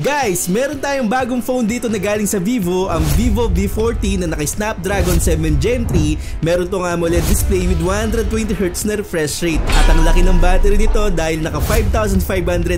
Guys, meron tayong bagong phone dito na galing sa Vivo, ang Vivo V40 na naka-Snapdragon 7 Gen 3. Meron tong AMOLED display with 120Hz na refresh rate. At ang laki ng battery nito dahil naka 5,500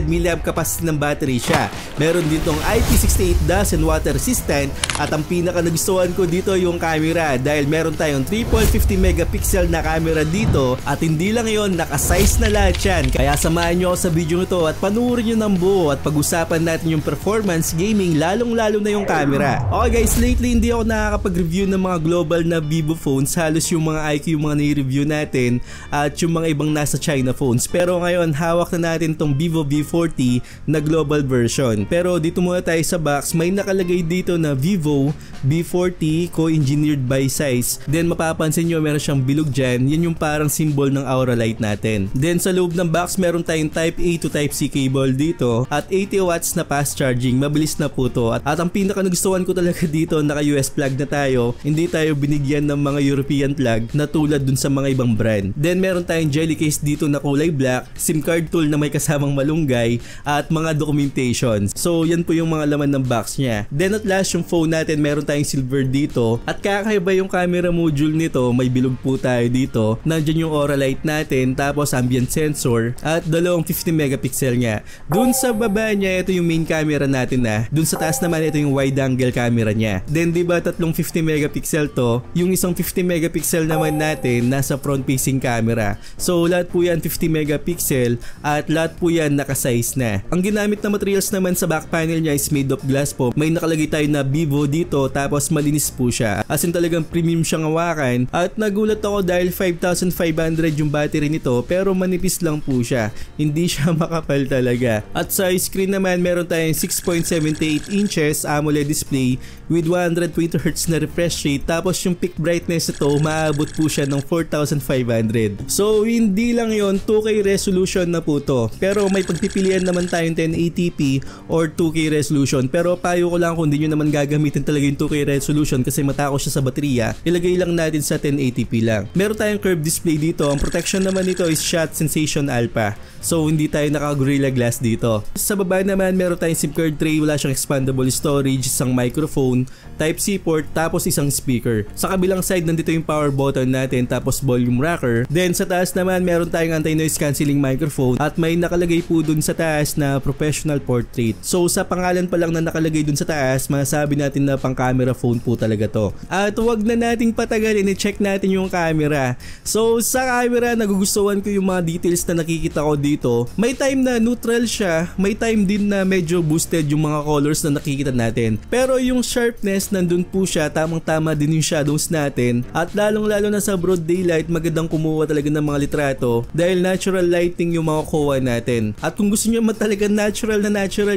mAh capacity ng battery siya. Meron ditong IP68 dust and water resistant. At ang pinaka nagustuhan ko dito yung camera dahil meron tayong 3.50 megapixel na camera dito. At hindi lang yon, naka-size na lahat yan. Kaya samahan nyo ako sa video nito at panuorin nyo ng buo at pag-usapan natin yung performance gaming, lalong-lalo na yung camera. Okay guys, lately hindi ako nakakapag-review ng mga global na Vivo phones. Halos yung mga IQ yung mga nai-review natin at yung mga ibang nasa China phones. Pero ngayon, hawak na natin tong Vivo V40 na global version. Pero dito muna tayo sa box, may nakalagay dito na Vivo V40 co-engineered by Zeiss. Then mapapansin nyo meron siyang bilog dyan. Yan yung parang symbol ng Aura Light natin. Then sa loob ng box, meron tayong Type A to Type C cable dito at 80 watts na fast charging. Mabilis na po to. At ang pinaka nagustuhan ko talaga dito, naka US plug na tayo. Hindi tayo binigyan ng mga European plug na tulad dun sa mga ibang brand. Then meron tayong jelly case dito na kulay black, SIM card tool na may kasamang malunggay at mga documentation. So yan po yung mga laman ng box niya. Then at last, yung phone natin meron tayong silver dito at kakaiba yung camera module nito. May bilog po tayo dito. Nandyan yung Aura Light natin, tapos ambient sensor at dalawang 50 megapixel niya. Dun sa baba niya, ito yung main camera natin na. Dun sa taas naman, ito yung wide angle camera niya. Then diba tatlong 50 megapixel to, yung isang 50 megapixel naman natin nasa front facing camera. So lahat po yan 50 megapixel at lahat po yan naka-size na. Ang ginamit na materials naman sa back panel niya is made of glass po. May nakalagay tayo na Vivo dito, tapos malinis po siya. As in talagang premium siyang hawakan. At nagulat ako dahil 5,500 yung battery nito, pero manipis lang po siya. Hindi siya makapal talaga. At sa screen naman, meron tayong 6.78 inches AMOLED display with 120Hz na refresh rate. Tapos yung peak brightness ito, maabot po siya ng 4,500. So hindi lang yon, 2K resolution na po to. Pero may pagpipilian naman tayong 1080p or 2K resolution. Pero payo ko lang kung hindi nyo naman gagamitin talaga yung 2K resolution kasi matako siya sa baterya, ilagay lang natin sa 1080p lang. Meron tayong curved display dito. Ang protection naman nito is Shot Sensation Alpha. So hindi tayo naka-Gorilla Glass dito. Sa baba naman meron tayong SIM card tray, wala siyang expandable storage, isang microphone, Type-C port, tapos isang speaker. Sa kabilang side nandito yung power button natin, tapos volume rocker. Then sa taas naman meron tayong anti-noise cancelling microphone at may nakalagay po dun sa taas na professional portrait. So sa pangalan pa lang na nakalagay dun sa taas, masasabi natin na pang camera phone po talaga to. At huwag na nating patagalin, i-check natin yung camera. So sa camera, nagugustuhan ko yung mga details na nakikita ko dito. May time na neutral siya, may time din na medyo boosted yung mga colors na nakikita natin. Pero yung sharpness nandun po siya, tamang-tama din yung shadows natin. At lalong-lalo na sa broad daylight, magandang kumuha talaga ng mga litrato dahil natural lighting yung mga kuha natin. At kung gusto nyo talaga natural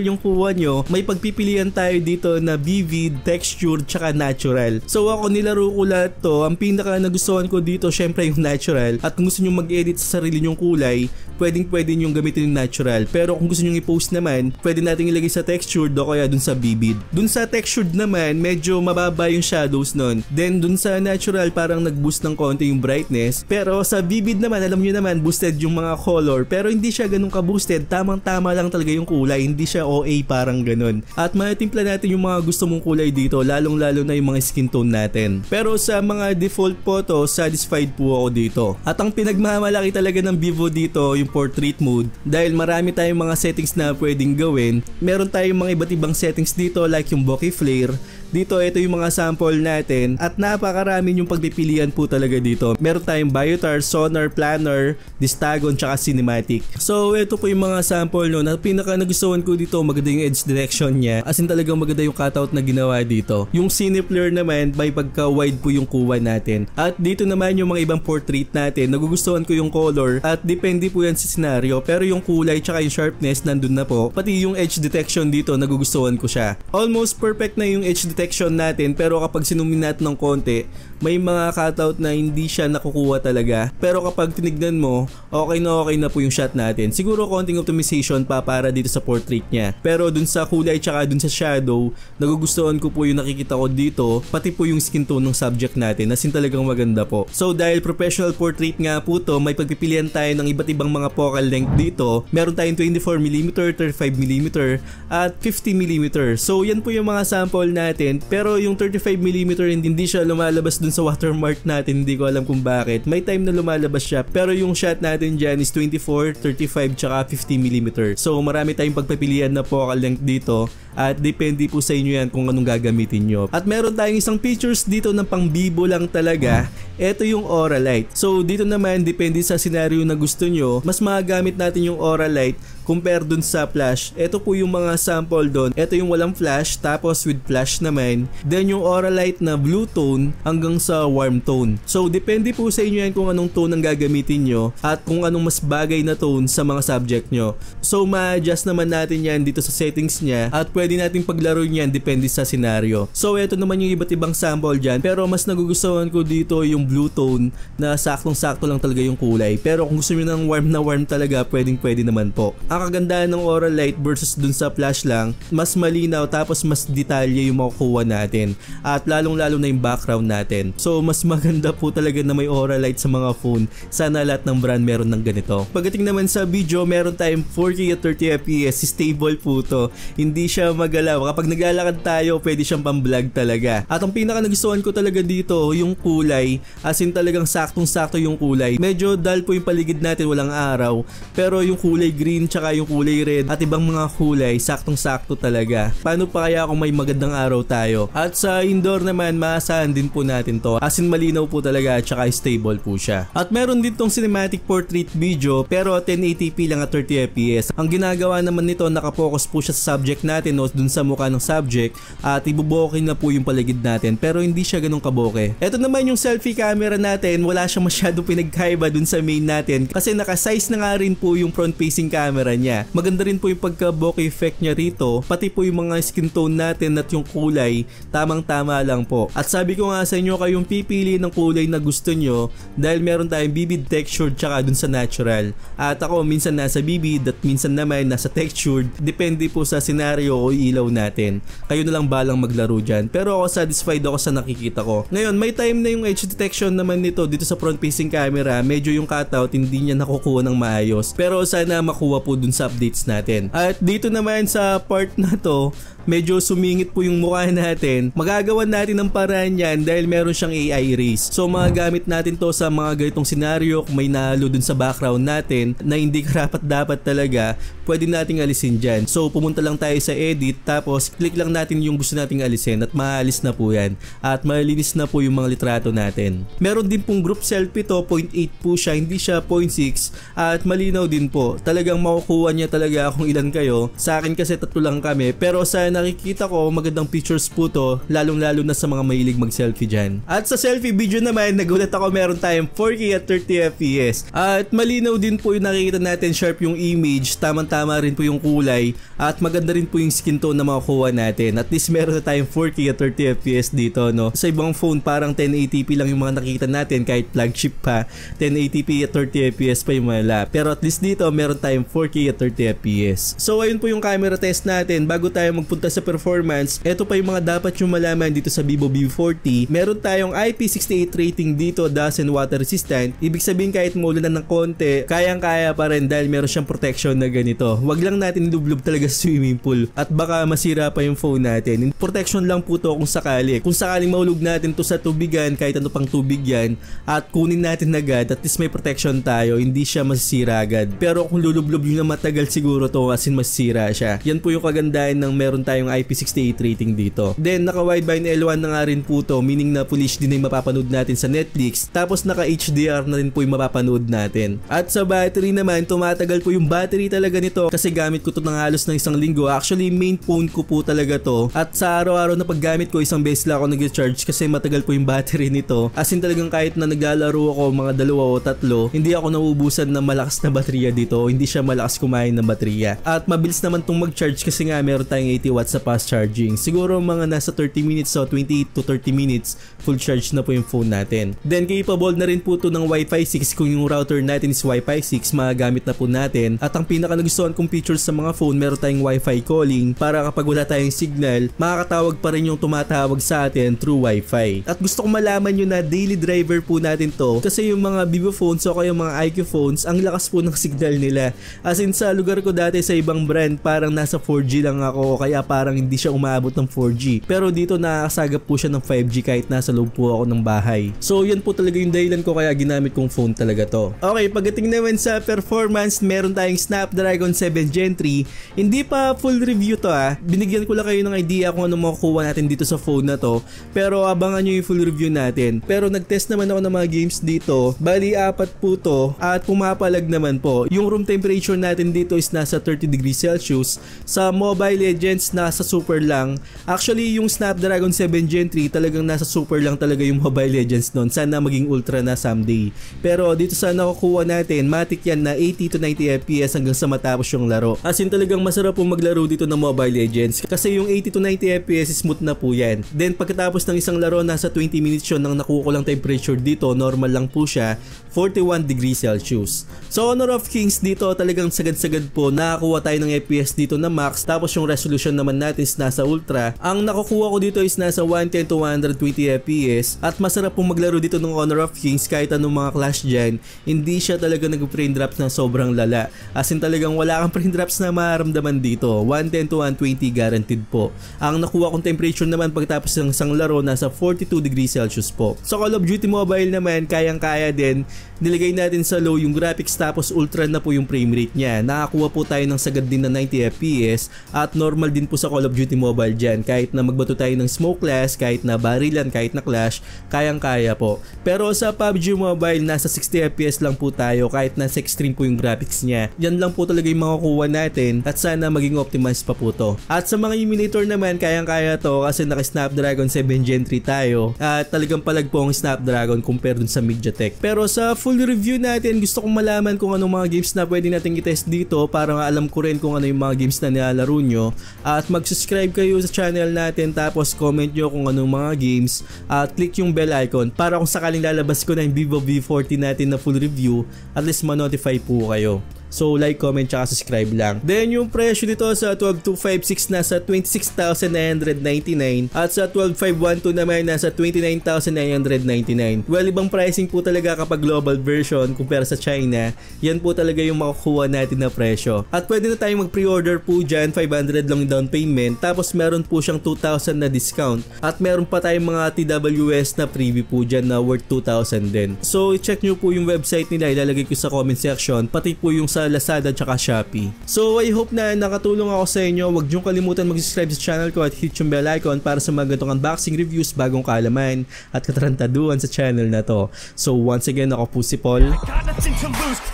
yung kuha nyo, may pagpipilian tayo dito na vivid, textured, tsaka natural. So ako nilaro ko lahat to. Ang pinaka nagustuhan ko dito, syempre yung natural. At kung gusto nyo mag-edit sa sarili nyong kulay, pwede nyong gamitin yung natural. Pero kung gusto nyong i-post naman, pwede natin ilagay sa textured o kaya dun sa vivid. Dun sa textured naman, medyo mababa yung shadows nun. Then dun sa natural, parang nag-boost ng konti yung brightness. Pero sa vivid naman, alam nyo naman, boosted yung mga color. Pero hindi siya ganun ka-boosted. Tamang-tama lang talaga yung kulay. Hindi siya OA parang ganun. At matitimpla natin yung mga gusto mong kulay dito, lalong-lalo na yung mga skin tone natin. Pero sa mga default photo, satisfied po ako dito. At ang pinagmamalaki talaga ng Vivo dito, yung portrait mode, dahil marami tayong mga settings na pwedeng gawin. Meron tayong mga iba't ibang settings dito like yung bokeh flare. Dito, ito yung mga sample natin at napakarami yung pagpipilian po talaga dito. Meron tayong biotar, sonar, planner, distagon, tsaka cinematic. So ito po yung mga sample no, na pinaka nagustuhan ko dito, maganda yung edge direction niya. As in talagang maganda yung cutout na ginawa dito. Yung cine flare naman, may pagka wide po yung kuha natin. At dito naman yung mga ibang portrait natin, nagugustuhan ko yung color at depende po yan sa scenario. Pero yung kulay tsaka yung sharpness nandun na po. Pati yung edge detection dito, nagugustuhan ko siya. Almost perfect na yung edge detection natin, pero kapag sinumin natin ng konti, may mga cutout na hindi siya nakukuha talaga. Pero kapag tinignan mo, okay na po yung shot natin. Siguro konting optimization pa para dito sa portrait niya. Pero dun sa kulay tsaka dun sa shadow, nagugustuhan ko po yung nakikita ko dito, pati po yung skin tone ng subject natin. As in talagang maganda po. So dahil professional portrait nga po to, may pagpipilian tayo ng iba't ibang mga focal length dito. Meron tayong 24mm, 35mm at 50mm. So yan po yung mga sample natin, pero yung 35mm hindi siya lumalabas dun sa watermark natin, hindi ko alam kung bakit. May time na lumalabas siya, pero yung shot natin dyan is 24, 35 tsaka 50mm. So marami tayong pagpipilian na focal length dito at depende po sa inyo yan kung anong gagamitin nyo. At meron tayong isang features dito ng pang bibo lang talaga. Ito yung aura light. So dito naman depende sa scenario na gusto nyo, mas magagamit natin yung aura light compare dun sa flash. Ito po yung mga sample doon. Ito yung walang flash, tapos with flash naman. Then yung aura light na blue tone hanggang sa warm tone. So depende po sa inyo yan kung anong tone ang gagamitin nyo at kung anong mas bagay na tone sa mga subject nyo. So ma-adjust naman natin yan dito sa settings niya at pwede natin paglaro yan depende sa scenario. So ito naman yung iba't ibang sample dyan, pero mas nagugustuhan ko dito yung blue tone na saktong-sakto lang talaga yung kulay. Pero kung gusto nyo ng warm na warm talaga, pwede naman po. Ang kagandahan ng aura light versus dun sa flash lang, mas malinaw tapos mas detalye yung makukuha natin at lalong-lalo na yung background natin. So mas maganda po talaga na may aura light sa mga phone. Sana lahat ng brand meron ng ganito. Pagdating naman sa video, meron tayong 4K at 30fps, stable po to. Hindi siya magalaw. Kapag naglalakad tayo, pwede siyang pang-vlog talaga. At ang pinaka nagustuhan ko talaga dito, yung kulay, as in talagang saktong-sakto yung kulay. Medyo dull po yung paligid natin, walang araw, pero yung kulay green tsaka yung kulay red at ibang mga kulay, saktong-sakto talaga. Paano pa kaya kung may magandang araw tayo? At sa indoor naman, maasahan din po natin to. As in malinaw po talaga at saka stable po siya. At meron din tong cinematic portrait video, pero 1080p lang at 30fps. Ang ginagawa naman nito, nakapokus po siya sa subject natin o dun sa mukha ng subject at ibuboke na po yung paligid natin, pero hindi siya ganun kaboke. Ito naman yung selfie camera natin, wala siyang masyadong pinagkaiba dun sa main natin kasi nakasize na nga rin po yung front facing camera niya. Maganda rin po yung pagka-bokeh effect niya rito, pati po yung mga skin tone natin at yung kulay, tamang-tama lang po. At sabi ko nga sa inyo, kayong pipili ng kulay na gusto nyo dahil meron tayong vivid textured tsaka dun sa natural. At ako minsan nasa vivid at minsan naman nasa textured, depende po sa scenario o ilaw natin. Kayo na lang balang maglaro dyan, pero ako satisfied ako sa nakikita ko. Ngayon may time na yung edge detection naman nito dito sa front facing camera, medyo yung cutout hindi niya nakukuha ng maayos, pero sana makuha po dun sa updates natin. At dito naman sa part na to, medyo sumingit po yung mukha natin. Magagawan natin ng paraan yan dahil meron siyang AI erase. So magagamit natin to sa mga ganitong scenario. Kung may nahalo dun sa background natin na hindi karapat dapat talaga, pwede nating alisin dyan. So pumunta lang tayo sa edit, tapos click lang natin yung gusto nating alisin at maalis na po yan. At malinis na po yung mga litrato natin. Meron din pong group selfie to, 0.8 po siya, hindi siya 0.6 at malinaw din po. Talagang makukuha niya talaga kung ilan kayo. Sa akin kasi 3 lang kami, pero sa nakikita ko magandang pictures po to, lalong-lalo na sa mga mahilig mag-selfie dyan. At sa selfie video naman, nagulat ako meron tayong 4K at 30fps. At malinaw din po yung nakikita natin, sharp yung image, tamang-tama rin po yung kulay, at maganda rin po yung skin tone na makukuha natin. At least meron na tayong 4K at 30fps dito, no? Sa ibang phone, parang 1080p lang yung mga nakikita natin, kahit flagship pa, 1080p at 30fps pa yung mala. Pero at least dito, meron tayong 4K at 30fps. So ayun po yung camera test natin. Bago tayo magpunta sa performance, ito pa yung mga dapat nyo malaman dito sa Vivo V40. Meron tayong IP68 rating dito, dust and water resistant. Ibig sabihin kahit maulan ng konti, kayang-kaya pa rin dahil meron siyang protection na ganito. Wag lang natin lublob talaga sa swimming pool at baka masira pa yung phone natin. Protection lang po to kung sakali. Kung sakaling mahulog natin to sa tubigan, kahit ano pang tubig yan, at kunin natin agad, at least may protection tayo, hindi siya masisira agad. Pero kung lulublob yun na matagal, siguro to as in masisira siya. Yan po yung kagandahan ng meron tayong IP68 rating dito. Then naka wideband L1 na nga rin po to, meaning na Full HD na yung mapapanood natin sa Netflix, tapos naka HDR na rin po yung mapapanood natin. At sa battery naman, tumatagal po yung battery talaga nito kasi gamit ko to ng halos ng 1 linggo. Actually main phone ko po talaga to, at sa araw-araw na paggamit ko, 1 beses lang ako nag-charge kasi matagal po yung battery nito. As in talagang kahit na naglalaro ako mga 2 o 3, hindi ako nauubusan ng malakas na baterya dito, hindi siya malakas kumain ng baterya. At mabilis naman tong mag-charge kasi nga meron tayong 80 watts sa fast charging. Siguro mga nasa 30 minutes o 28 to 30 minutes full charge na po yung phone natin. Then capable na rin po ito ng Wi-Fi 6 kung yung router natin is Wi-Fi 6, magagamit na po natin. At ang pinaka nagustuhan kong features sa mga phone, meron tayong Wi-Fi calling para kapag wala tayong signal, makakatawag pa rin yung tumatawag sa atin through Wi-Fi. At gusto ko malaman nyo na daily driver po natin to kasi yung mga Vivo phones o kaya mga IQ phones, ang lakas po ng signal nila. As in sa lugar ko dati sa ibang brand, parang nasa 4G lang ako o kaya parang hindi siya umaabot ng 4G. Pero dito nakakasagap po siya ng 5G kahit nasa loob po ako ng bahay. So yan po talaga yung dahilan ko kaya ginamit kong phone talaga to. Okay, pagdating naman sa performance, meron tayong Snapdragon 7 Gen 3. Hindi pa full review to Binigyan ko lang kayo ng idea kung ano makukuha natin dito sa phone na to. Pero abangan nyo yung full review natin. Pero nag-test naman ako ng mga games dito. Bali 4 po to at pumapalag naman po. Yung room temperature natin dito is nasa 30 degrees Celsius. Sa Mobile Legends nasa super lang. Actually yung Snapdragon 7 Gen 3 talagang nasa super lang talaga yung Mobile Legends nun. Sana maging ultra na someday. Pero dito sa nakukuha natin, matik yan na 80 to 90 FPS hanggang sa matapos yung laro. As in talagang masarap po maglaro dito ng Mobile Legends kasi yung 80 to 90 FPS smooth na po yan. Then pagkatapos ng isang laro, nasa 20 minutes yun nang nakukulang temperature dito, normal lang po siya, 41 degrees Celsius. So Honor of Kings dito talagang sagad-sagad po, nakakuha tayo ng FPS dito na max, tapos yung resolution naman natin is nasa ultra. Ang nakukuha ko dito is nasa 110 to 120 FPS at masarap po maglaro dito ng Honor of Kings kahit anong mga clash dyan. Hindi siya talaga nag-frame drops na sobrang lala. As in talagang wala kang frame drops na maramdaman dito. 110 to 120 guaranteed po. Ang nakuha kong temperature naman pagtapos ng isang laro nasa 42 degrees Celsius po. Sa Call of Duty Mobile naman, kayang-kaya din. Nilagay natin sa low yung graphics tapos ultra na po yung frame rate niya. Nakakuha po tayo ng sagad din na 90 FPS at normal din po sa Call of Duty Mobile dyan. Kahit na magbato tayo ng smokeless, kahit na barilan, kahit na clash, kayang-kaya po. Pero sa PUBG Mobile, nasa 60 FPS lang po tayo kahit nasa extreme po yung graphics niya. Yan lang po talaga yung makukuha natin at sana maging optimized pa po to. At sa mga emulator naman, kayang-kaya to kasi naka-Snapdragon 7 Gen 3 tayo at talagang palag po ang Snapdragon compare dun sa MediaTek. Pero sa full review natin, gusto kong malaman kung anong mga games na pwede natin i-test dito para alam ko rin kung ano yung mga games na nilalaro nyo. At mag-subscribe kayo sa channel natin tapos comment nyo kung anong mga games at click yung bell icon para kung sakaling lalabas ko na yung Vivo V40 natin na full review, at least ma-notify po kayo. So like, comment, tsaka subscribe lang. Then yung presyo dito sa 12256 nasa 26,999 at sa 12512 naman nasa 29,999. Well, ibang pricing po talaga kapag global version kumpara sa China. Yan po talaga yung makukuha natin na presyo. At pwede na tayong mag-pre-order po dyan, 500 lang down payment. Tapos meron po siyang 2,000 na discount. At meron pa tayong mga TWS na freebie po dyan na worth 2,000 din. So check nyo po yung website nila, ilalagay ko sa comment section. Pati po yung sa Lazada tsaka Shopee. So I hope na nakatulong ako sa inyo. Huwag niyong kalimutan mag-subscribe sa channel ko at hit yung bell icon para sa mga ganitong unboxing reviews, bagong kaalaman at katarantaduhan sa channel na to. So once again, ako po si Paul.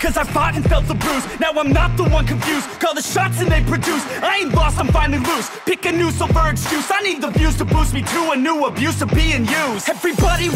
Cause I fought and felt the bruise. Now I'm not the one confused. Call the shots and they produce. I ain't lost, I'm finally loose. Pick a new silver excuse. I need the views to boost me to a new abuse of being used. Everybody